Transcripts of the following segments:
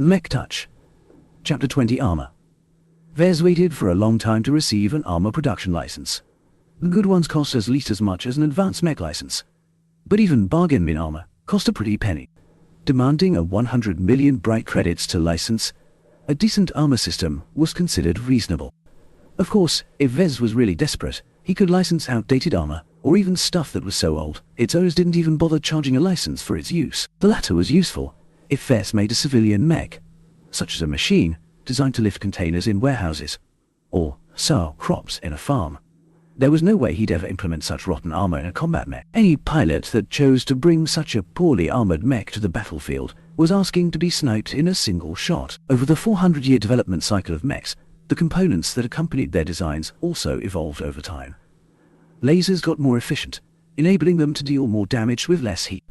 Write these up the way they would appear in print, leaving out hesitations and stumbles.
Mech Touch. Chapter 20 Armor. Vez waited for a long time to receive an armor production license. The good ones cost at least as much as an advanced mech license. But even bargain bin armor cost a pretty penny. Demanding a 100 million bright credits to license, a decent armor system was considered reasonable. Of course, if Vez was really desperate, he could license outdated armor, or even stuff that was so old, its owners didn't even bother charging a license for its use. The latter was useful if Vez made a civilian mech, such as a machine designed to lift containers in warehouses, or sow crops in a farm. There was no way he'd ever implement such rotten armor in a combat mech. Any pilot that chose to bring such a poorly armored mech to the battlefield was asking to be sniped in a single shot. Over the 400-year development cycle of mechs, the components that accompanied their designs also evolved over time. Lasers got more efficient, enabling them to deal more damage with less heat.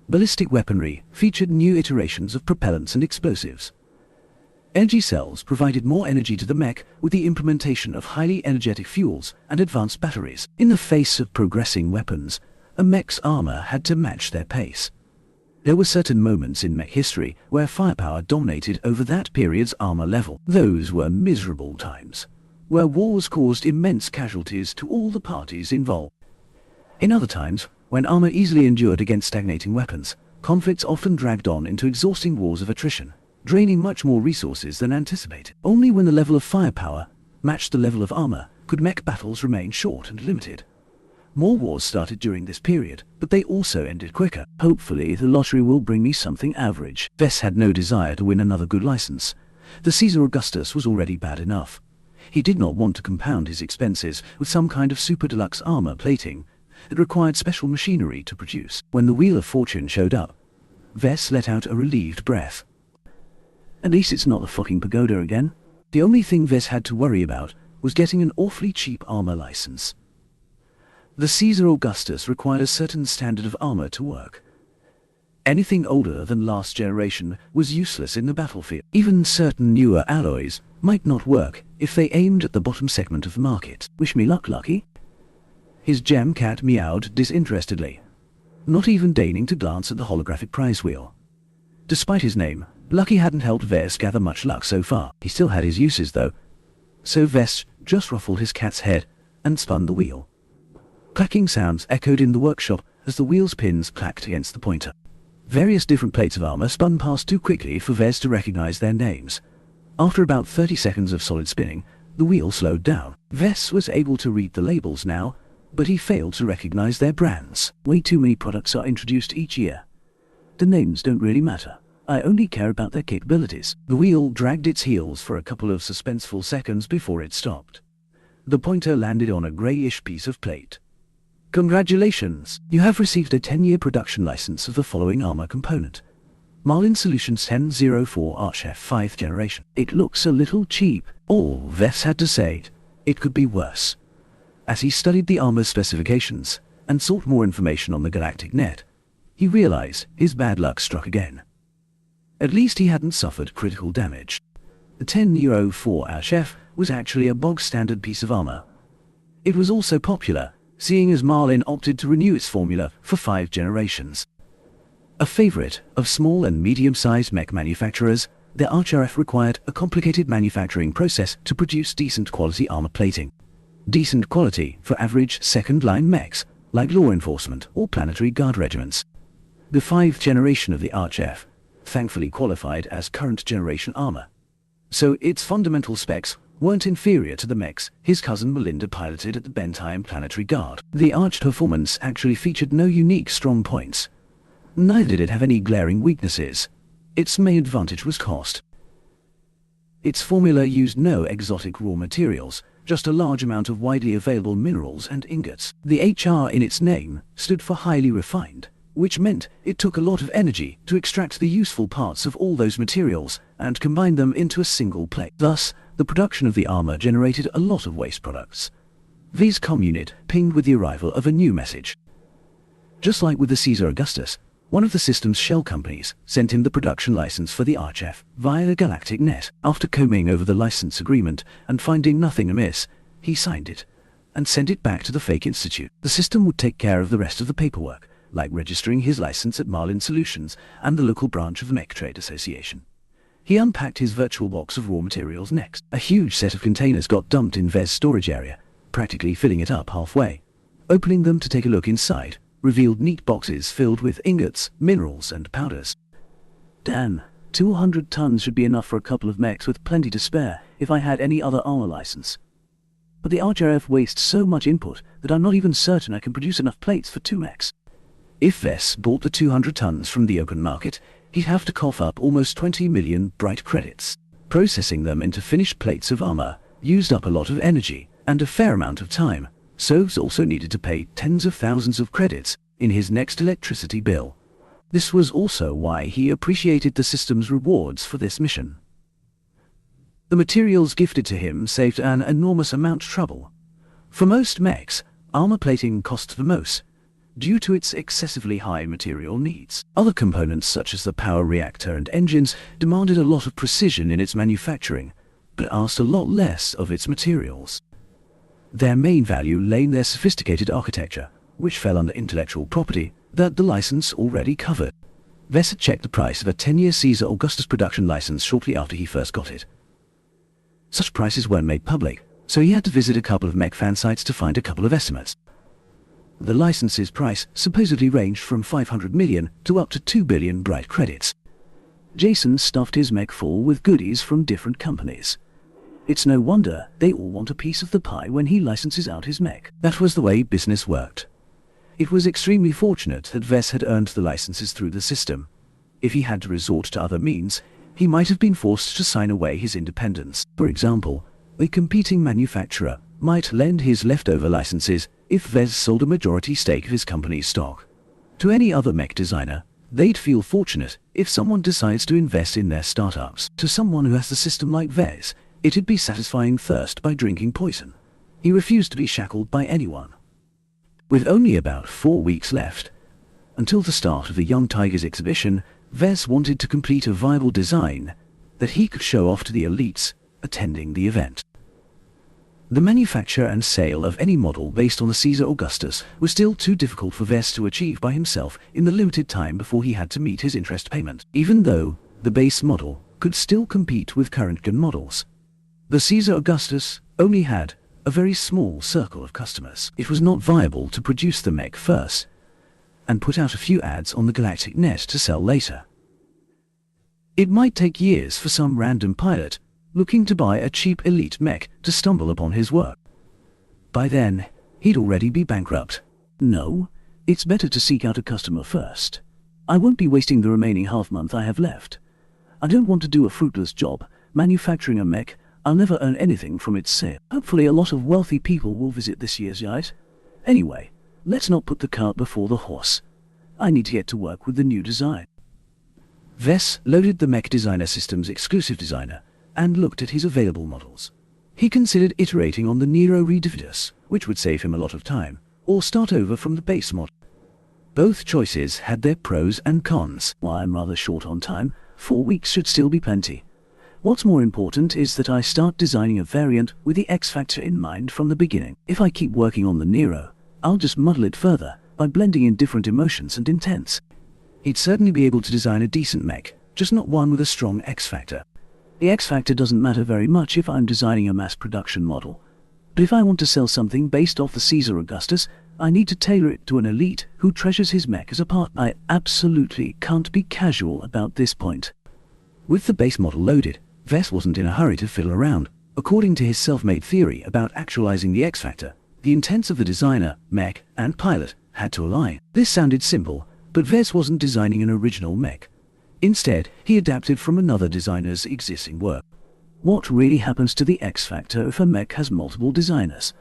Ballistic weaponry featured new iterations of propellants and explosives. Energy cells provided more energy to the mech with the implementation of highly energetic fuels and advanced batteries. In the face of progressing weapons, a mech's armor had to match their pace. There were certain moments in mech history where firepower dominated over that period's armor level. Those were miserable times, where wars caused immense casualties to all the parties involved. In other times, when armor easily endured against stagnating weapons, conflicts often dragged on into exhausting wars of attrition, draining much more resources than anticipated. Only when the level of firepower matched the level of armor could mech battles remain short and limited. More wars started during this period, but they also ended quicker. Hopefully the lottery will bring me something average. Vess had no desire to win another good license. The Caesar Augustus was already bad enough. He did not want to compound his expenses with some kind of super deluxe armor plating that required special machinery to produce. When the Wheel of Fortune showed up, Vess let out a relieved breath. At least it's not the fucking pagoda again. The only thing Vess had to worry about was getting an awfully cheap armor license. The Caesar Augustus required a certain standard of armor to work. Anything older than last generation was useless in the battlefield. Even certain newer alloys might not work if they aimed at the bottom segment of the market. Wish me luck, Lucky. His gem cat meowed disinterestedly, not even deigning to glance at the holographic prize wheel. Despite his name, Lucky hadn't helped Vess gather much luck so far. He still had his uses though, so Vess just ruffled his cat's head and spun the wheel. Clacking sounds echoed in the workshop as the wheel's pins clacked against the pointer. Various different plates of armor spun past too quickly for Vess to recognize their names. After about 30 seconds of solid spinning, the wheel slowed down. Vess was able to read the labels now, but he failed to recognize their brands. Way too many products are introduced each year. The names don't really matter. I only care about their capabilities. The wheel dragged its heels for a couple of suspenseful seconds before it stopped. The pointer landed on a grayish piece of plate. Congratulations! You have received a 10-year production license of the following armor component. Marlin Solutions 1004 Archef 5th generation. It looks a little cheap. All Vess had to say, it could be worse. As he studied the armor's specifications and sought more information on the galactic net, he realized his bad luck struck again. At least he hadn't suffered critical damage. The 1004 Archef was actually a bog-standard piece of armor. It was also popular, seeing as Marlin opted to renew its formula for 5 generations. A favorite of small and medium-sized mech manufacturers, the Archef required a complicated manufacturing process to produce decent quality armor plating. Decent quality for average second-line mechs, like law enforcement or planetary guard regiments. The 5th generation of the Archef thankfully qualified as current generation armor, so its fundamental specs weren't inferior to the mechs his cousin Melinda piloted at the Bentime Planetary Guard. The Arch's performance actually featured no unique strong points. Neither did it have any glaring weaknesses. Its main advantage was cost. Its formula used no exotic raw materials, just a large amount of widely available minerals and ingots. The HR in its name stood for highly refined, which meant it took a lot of energy to extract the useful parts of all those materials and combine them into a single plate. Thus, the production of the armor generated a lot of waste products. V's comm unit pinged with the arrival of a new message. Just like with the Caesar Augustus, one of the system's shell companies sent him the production license for the Archef via the galactic net. After combing over the license agreement and finding nothing amiss, he signed it and sent it back to the fake institute. The system would take care of the rest of the paperwork, like registering his license at Marlin Solutions and the local branch of the Mech Trade Association. He unpacked his virtual box of raw materials next. A huge set of containers got dumped in Vez's storage area, practically filling it up halfway. Opening them to take a look inside revealed neat boxes filled with ingots, minerals, and powders. Damn, 200 tons should be enough for a couple of mechs with plenty to spare if I had any other armor license. But the RJF wastes so much input that I'm not even certain I can produce enough plates for 2 mechs. If Vess bought the 200 tons from the open market, he'd have to cough up almost 20 million bright credits. Processing them into finished plates of armor used up a lot of energy and a fair amount of time, so he also needed to pay tens of thousands of credits in his next electricity bill. This was also why he appreciated the system's rewards for this mission. The materials gifted to him saved an enormous amount of trouble. For most mechs, armor plating costs the most, due to its excessively high material needs. Other components such as the power reactor and engines demanded a lot of precision in its manufacturing, but asked a lot less of its materials. Their main value lay in their sophisticated architecture, which fell under intellectual property that the license already covered. Vess had checked the price of a 10-year Caesar Augustus production license shortly after he first got it. Such prices weren't made public, so he had to visit a couple of mech fan sites to find a couple of estimates. The license's price supposedly ranged from 500 million to up to 2 billion bright credits. Jason stuffed his mech full with goodies from different companies. It's no wonder they all want a piece of the pie when he licenses out his mech. That was the way business worked. It was extremely fortunate that Vess had earned the licenses through the system. If he had to resort to other means, he might have been forced to sign away his independence. For example, a competing manufacturer might lend his leftover licenses if Vess sold a majority stake of his company's stock. To any other mech designer, they'd feel fortunate if someone decides to invest in their startups. To someone who has the system like Vess, it'd be satisfying thirst by drinking poison. He refused to be shackled by anyone. With only about 4 weeks left, until the start of the Young Tigers exhibition, Vess wanted to complete a viable design that he could show off to the elites attending the event. The manufacture and sale of any model based on the Caesar Augustus was still too difficult for Vess to achieve by himself in the limited time before he had to meet his interest payment. Even though the base model could still compete with current gun models, the Caesar Augustus only had a very small circle of customers. It was not viable to produce the mech first and put out a few ads on the galactic net to sell later. It might take years for some random pilot looking to buy a cheap elite mech to stumble upon his work. By then, he'd already be bankrupt. No, it's better to seek out a customer first. I won't be wasting the remaining half-month I have left. I don't want to do a fruitless job manufacturing a mech. I'll never earn anything from its sale. Hopefully a lot of wealthy people will visit this year's yacht. Anyway, let's not put the cart before the horse. I need to get to work with the new design. Vess loaded the Mech Designer System's exclusive designer and looked at his available models. He considered iterating on the Nero Redividus, which would save him a lot of time, or start over from the base model. Both choices had their pros and cons. While I'm rather short on time, 4 weeks should still be plenty. What's more important is that I start designing a variant with the X-Factor in mind from the beginning. If I keep working on the Nero, I'll just muddle it further by blending in different emotions and intents. He'd certainly be able to design a decent mech, just not one with a strong X-Factor. The X-Factor doesn't matter very much if I'm designing a mass production model. But if I want to sell something based off the Caesar Augustus, I need to tailor it to an elite who treasures his mech as a part. I absolutely can't be casual about this point. With the base model loaded, Vess wasn't in a hurry to fiddle around. According to his self-made theory about actualizing the X-Factor, the intents of the designer, mech, and pilot had to align. This sounded simple, but Vess wasn't designing an original mech. Instead, he adapted from another designer's existing work. What really happens to the X-Factor if a mech has multiple designers?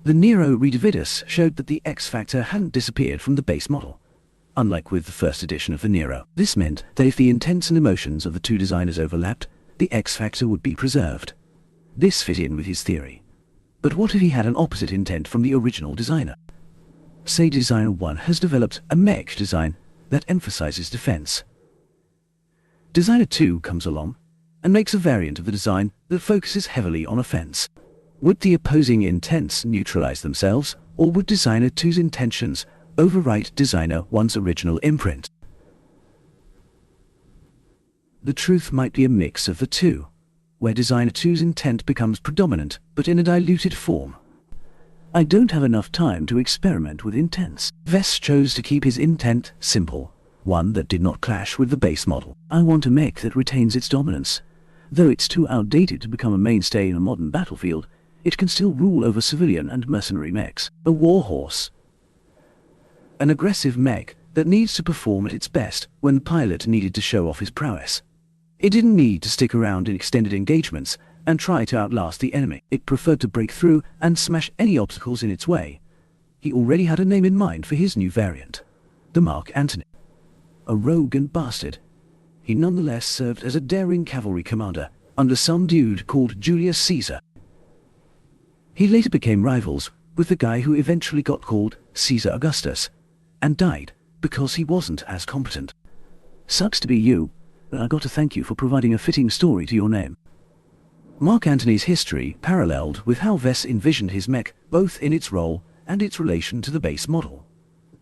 The Nero Redividus showed that the X-Factor hadn't disappeared from the base model. Unlike with the first edition of the Nero, this meant that if the intents and emotions of the two designers overlapped, the X-Factor would be preserved. This fit in with his theory. But what if he had an opposite intent from the original designer? Say Designer 1 has developed a mech design that emphasizes defense. Designer 2 comes along and makes a variant of the design that focuses heavily on offense. Would the opposing intents neutralize themselves, or would Designer 2's intentions overwrite Designer 1's original imprint? The truth might be a mix of the two, where Designer 2's intent becomes predominant, but in a diluted form. I don't have enough time to experiment with intents. Vess chose to keep his intent simple, one that did not clash with the base model. I want a mech that retains its dominance. Though it's too outdated to become a mainstay in a modern battlefield, it can still rule over civilian and mercenary mechs. A warhorse. An aggressive mech that needs to perform at its best when the pilot needed to show off his prowess. It didn't need to stick around in extended engagements and try to outlast the enemy. It preferred to break through and smash any obstacles in its way. He already had a name in mind for his new variant. The Mark Antony. A rogue and bastard, he nonetheless served as a daring cavalry commander under some dude called Julius Caesar. He later became rivals with the guy who eventually got called Caesar Augustus, and died because he wasn't as competent. Sucks to be you, but I got to thank you for providing a fitting story to your name. Mark Antony's history paralleled with how Vess envisioned his mech, both in its role and its relation to the base model.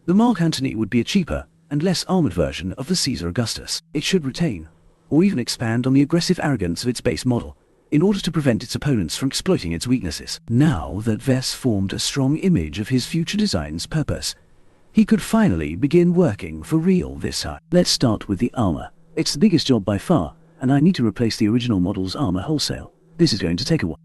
The Mark Antony would be a cheaper and less armored version of the Caesar Augustus. It should retain, or even expand on the aggressive arrogance of its base model, in order to prevent its opponents from exploiting its weaknesses. Now that Vess formed a strong image of his future design's purpose, he could finally begin working for real this time. Let's start with the armor. It's the biggest job by far, and I need to replace the original model's armor wholesale. This is going to take a while.